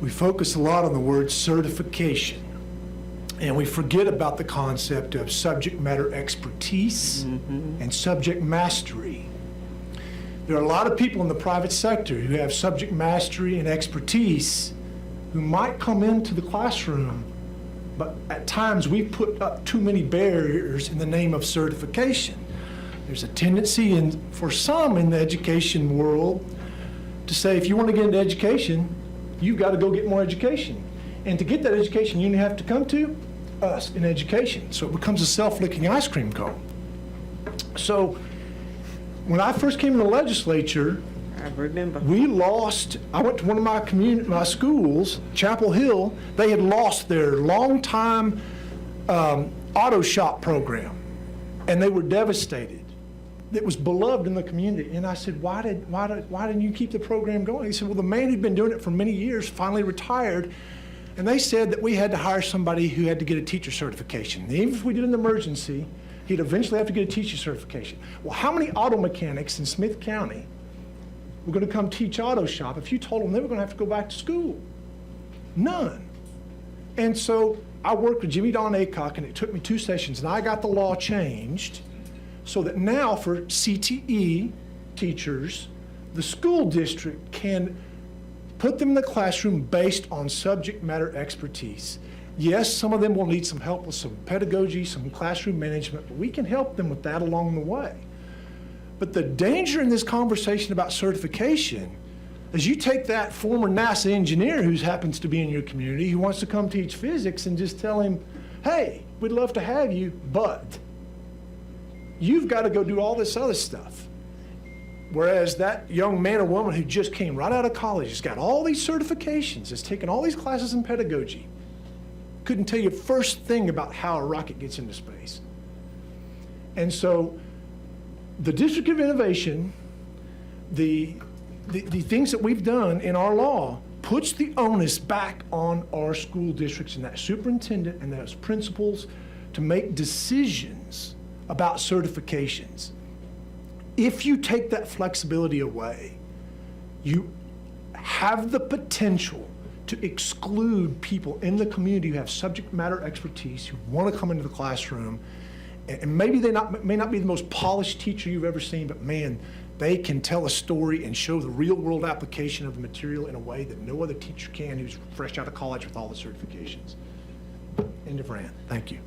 we focus a lot on the word certification, and we forget about the concept of subject matter expertise and subject mastery. There are a lot of people in the private sector who have subject mastery and expertise who might come into the classroom, but at times we put up too many barriers in the name of certification. There's a tendency for some in the education world to say, if you want to get into education, you've got to go get more education. And to get that education, you have to come to us in education. So it becomes a self-licking ice cream cone. So when I first came to the legislature, I remember. I went to one of my schools, Chapel Hill. They had lost their long-time auto shop program, and they were devastated. It was beloved in the community. And I said, why didn't you keep the program going? He said, well, the man who'd been doing it for many years finally retired, and they said that we had to hire somebody who had to get a teacher certification. And even if we did an emergency, he'd eventually have to get a teacher certification. Well, how many auto mechanics in Smith County were going to come teach auto shop if you told them they were going to have to go back to school? None. And so I worked with Jimmy Don Aycock, and it took me 2 sessions, and I got the law changed so that now for CTE teachers, the school district can put them in the classroom based on subject matter expertise. Yes, some of them will need some help with some pedagogy, some classroom management, but we can help them with that along the way. But the danger in this conversation about certification is you take that former NASA engineer who happens to be in your community, who wants to come teach physics, and just tell him, hey, we'd love to have you, but you've got to go do all this other stuff. Whereas that young man or woman who just came right out of college, has got all these certifications, has taken all these classes in pedagogy, couldn't tell you first thing about how a rocket gets into space. And so the District of Innovation, the things that we've done in our law puts the onus back on our school districts and that superintendent and those principals to make decisions about certifications. If you take that flexibility away, you have the potential to exclude people in the community who have subject matter expertise, who want to come into the classroom, and maybe they may not be the most polished teacher you've ever seen, but man, they can tell a story and show the real world application of the material in a way that no other teacher can who's fresh out of college with all the certifications. End of rant. Thank you.